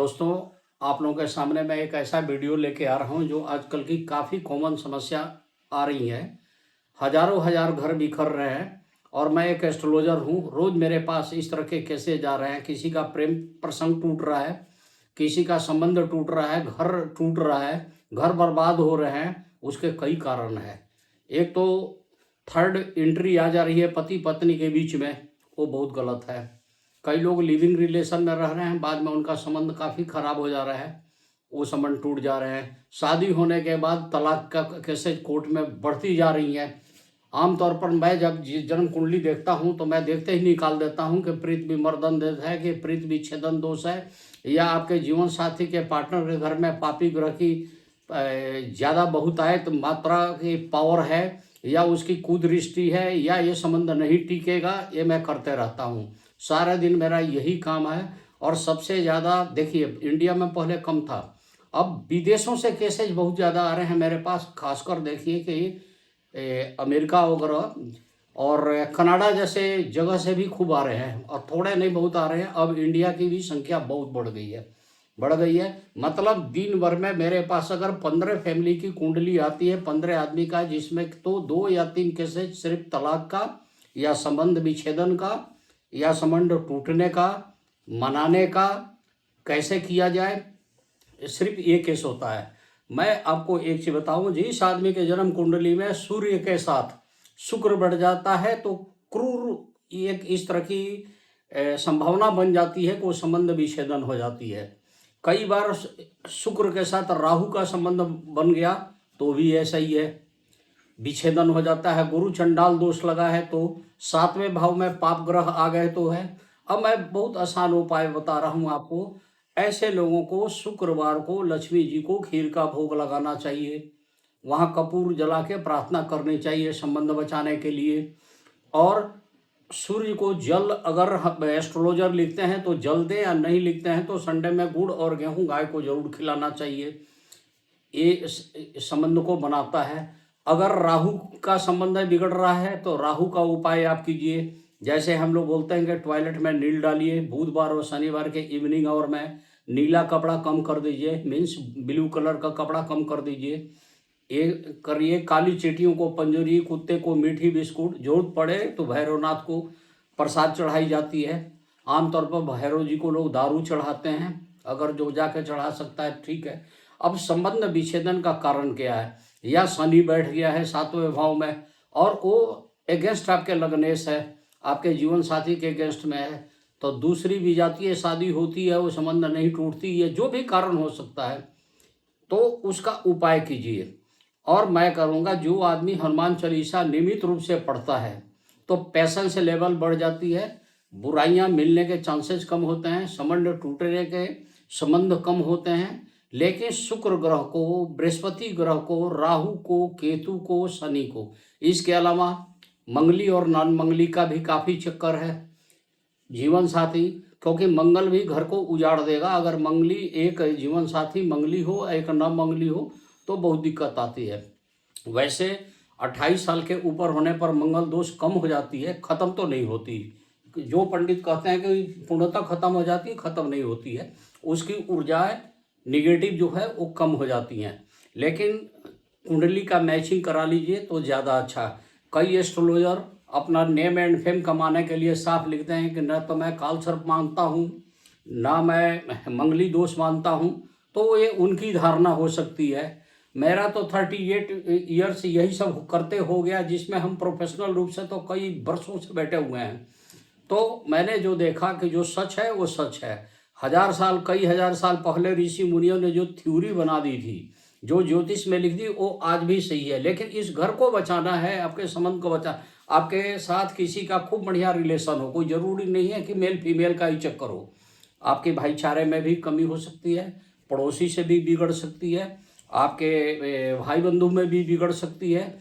दोस्तों, आप लोगों के सामने मैं एक ऐसा वीडियो लेके आ रहा हूं जो आजकल की काफ़ी कॉमन समस्या आ रही है। हजारों हजार घर बिखर रहे हैं और मैं एक एस्ट्रोलॉजर हूं। रोज मेरे पास इस तरह के केसेस जा रहे हैं। किसी का प्रेम प्रसंग टूट रहा है, किसी का संबंध टूट रहा है, घर टूट रहा है, घर बर्बाद हो रहे हैं। उसके कई कारण हैं। एक तो थर्ड एंट्री आ जा रही है पति पत्नी के बीच में, वो बहुत गलत है। कई लोग लिविंग रिलेशन में रह रहे हैं, बाद में उनका संबंध काफ़ी खराब हो जा रहा है, वो संबंध टूट जा रहे हैं। शादी होने के बाद तलाक का केसेस कोर्ट में बढ़ती जा रही हैं। आमतौर पर मैं जब जन्म कुंडली देखता हूं तो मैं देखते ही निकाल देता हूं कि प्रीत विमर्दन दोष है, कि प्रीत विच्छेदन दोष है, या आपके जीवन साथी के पार्टनर के घर में पापी ग्रह की ज़्यादा बहुतायत मात्रा की पावर है, या उसकी कुदृष्टि है, या ये संबंध नहीं टिकेगा। ये मैं करते रहता हूँ, सारा दिन मेरा यही काम है। और सबसे ज़्यादा देखिए, इंडिया में पहले कम था, अब विदेशों से केसेज बहुत ज़्यादा आ रहे हैं मेरे पास। खासकर देखिए कि अमेरिका वगैरह और कनाडा जैसे जगह से भी खूब आ रहे हैं, और थोड़े नहीं बहुत आ रहे हैं। अब इंडिया की भी संख्या बहुत बढ़ गई है। मतलब दिन भर में मेरे पास अगर 15 फैमिली की कुंडली आती है, 15 आदमी का, जिसमें तो 2 या 3 केसेज सिर्फ तलाक का, या संबंध विच्छेदन का, या संबंध टूटने का, मनाने का, कैसे किया जाए, सिर्फ ये केस होता है। मैं आपको एक चीज बताऊं, जिस आदमी के जन्म कुंडली में सूर्य के साथ शुक्र बढ़ जाता है तो क्रूर एक इस तरह की संभावना बन जाती है कि वो संबंध विच्छेदन हो जाती है। कई बार शुक्र के साथ राहु का संबंध बन गया तो भी ऐसा ही है, विच्छेदन हो जाता है। गुरु चंडाल दोष लगा है तो 7वें भाव में पाप ग्रह आ गए तो है। अब मैं बहुत आसान उपाय बता रहा हूं आपको। ऐसे लोगों को शुक्रवार को लक्ष्मी जी को खीर का भोग लगाना चाहिए, वहां कपूर जला के प्रार्थना करनी चाहिए संबंध बचाने के लिए। और सूर्य को जल, अगर एस्ट्रोलॉजर लिखते हैं तो जल दें, या नहीं लिखते हैं तो संडे में गुड़ और गेहूं गाय को जरूर खिलाना चाहिए। ये संबंध को बनाता है। अगर राहु का संबंध बिगड़ रहा है तो राहु का उपाय आप कीजिए। जैसे हम लोग बोलते हैं कि टॉयलेट में नील डालिए, बुधवार और शनिवार के इवनिंग आवर में नीला कपड़ा कम कर दीजिए, मीन्स ब्लू कलर का कपड़ा कम कर दीजिए। ये करिए। काली चींटियों को पंजरी, कुत्ते को मीठी बिस्कुट, जरूरत पड़े तो भैरवनाथ को प्रसाद चढ़ाई जाती है। आमतौर पर भैरव जी को लोग दारू चढ़ाते हैं, अगर जो जाके चढ़ा सकता है ठीक है। अब संबंध विच्छेदन का कारण क्या है? या शनि बैठ गया है 7वें भाव में और वो अगेंस्ट आपके लग्नेश है, आपके जीवन साथी के अगेंस्ट में है, तो दूसरी विजातीय शादी होती है, वो संबंध नहीं टूटती है, जो भी कारण हो सकता है, तो उसका उपाय कीजिए। और मैं करूँगा, जो आदमी हनुमान चालीसा नियमित रूप से पढ़ता है तो पेशेंस लेवल बढ़ जाती है, बुराइयां मिलने के चांसेस कम होते हैं, संबंध टूटने के संबंध कम होते हैं। लेकिन शुक्र ग्रह को, बृहस्पति ग्रह को, राहु को, केतु को, शनि को, इसके अलावा मंगली और नॉन मंगली का भी काफ़ी चक्कर है जीवन साथी, क्योंकि मंगल भी घर को उजाड़ देगा। अगर मंगली, एक जीवन साथी मंगली हो, एक न मंगली हो, तो बहुत दिक्कत आती है। वैसे 28 साल के ऊपर होने पर मंगल दोष कम हो जाती है, खत्म तो नहीं होती। जो पंडित कहते हैं कि पूर्णतः खत्म हो जाती है, खत्म नहीं होती है। उसकी ऊर्जाएं निगेटिव जो है वो कम हो जाती हैं। लेकिन कुंडली का मैचिंग करा लीजिए तो ज़्यादा अच्छा। कई एस्ट्रोलॉजर अपना नेम एंड फेम कमाने के लिए साफ लिखते हैं कि न तो मैं कालसर्प मानता हूँ, ना मैं मंगली दोष मानता हूँ, तो ये उनकी धारणा हो सकती है। मेरा तो 38 ईयर्स यही सब करते हो गया, जिसमें हम प्रोफेशनल रूप से तो कई वर्षों से बैठे हुए हैं। तो मैंने जो देखा कि जो सच है वो सच है। कई हजार साल पहले ऋषि मुनियों ने जो थ्योरी बना दी थी, जो ज्योतिष में लिख दी, वो आज भी सही है। लेकिन इस घर को बचाना है, आपके संबंध को बचा, आपके साथ किसी का खूब बढ़िया रिलेशन हो, कोई जरूरी नहीं है कि मेल फीमेल का ही चक्कर हो। आपके भाईचारे में भी कमी हो सकती है, पड़ोसी से भी बिगड़ सकती है, आपके भाई बंधु में भी बिगड़ सकती है,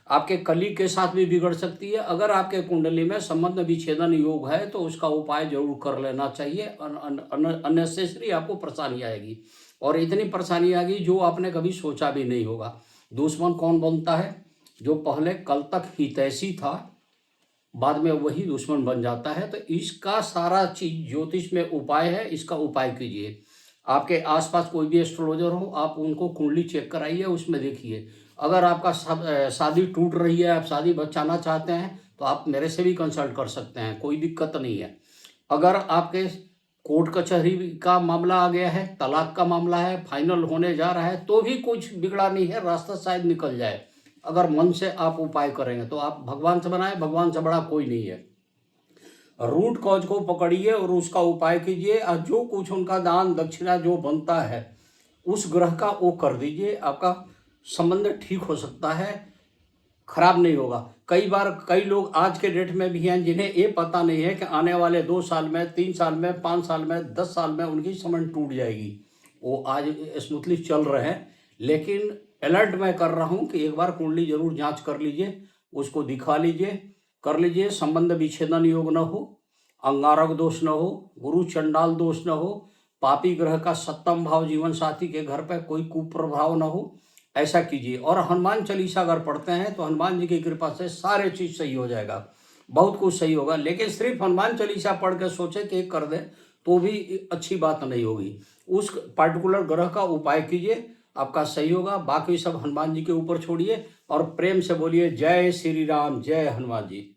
आपके कलीग के साथ भी बिगड़ सकती है। अगर आपके कुंडली में संबंध विच्छेदन योग है तो उसका उपाय जरूर कर लेना चाहिए। अननेसेसरी आपको परेशानी आएगी, और इतनी परेशानी आएगी जो आपने कभी सोचा भी नहीं होगा। दुश्मन कौन बनता है? जो पहले कल तक हितैषी था, बाद में वही दुश्मन बन जाता है। तो इसका सारा चीज ज्योतिष में उपाय है, इसका उपाय कीजिए। आपके आसपास कोई भी एस्ट्रोलॉजर हो, आप उनको कुंडली चेक कराइए, उसमें देखिए। अगर आपका शादी टूट रही है, आप शादी बचाना चाहते हैं, तो आप मेरे से भी कंसल्ट कर सकते हैं, कोई दिक्कत नहीं है। अगर आपके कोर्ट कचहरी का मामला आ गया है, तलाक का मामला है, फाइनल होने जा रहा है, तो भी कुछ बिगड़ा नहीं है, रास्ता शायद निकल जाए। अगर मन से आप उपाय करेंगे तो आप भगवान से बनाए, भगवान से बड़ा कोई नहीं है। रूट कॉज को पकड़िए और उसका उपाय कीजिए, और जो कुछ उनका दान दक्षिणा जो बनता है उस ग्रह का वो कर दीजिए। आपका संबंध ठीक हो सकता है, खराब नहीं होगा। कई बार कई लोग आज के डेट में भी हैं जिन्हें ये पता नहीं है कि आने वाले 2 साल में, 3 साल में, 5 साल में, 10 साल में उनकी संबंध टूट जाएगी। वो आज स्मूथली चल रहे हैं, लेकिन अलर्ट मैं कर रहा हूँ कि एक बार कुंडली जरूर जांच कर लीजिए, उसको दिखा लीजिए, कर लीजिए। संबंध विच्छेदन योग न हो, अंगारक दोष न हो, गुरु चंडाल दोष न हो, पापी ग्रह का 7वां भाव जीवन साथी के घर पर कोई कुप्रभाव न हो, ऐसा कीजिए। और हनुमान चालीसा अगर पढ़ते हैं तो हनुमान जी की कृपा से सारे चीज सही हो जाएगा, बहुत कुछ सही होगा। लेकिन सिर्फ हनुमान चालीसा पढ़ के सोचे कि कर दे तो भी अच्छी बात नहीं होगी। उस पार्टिकुलर ग्रह का उपाय कीजिए, आपका सही होगा। बाकी सब हनुमान जी के ऊपर छोड़िए और प्रेम से बोलिए जय श्री राम, जय हनुमान जी।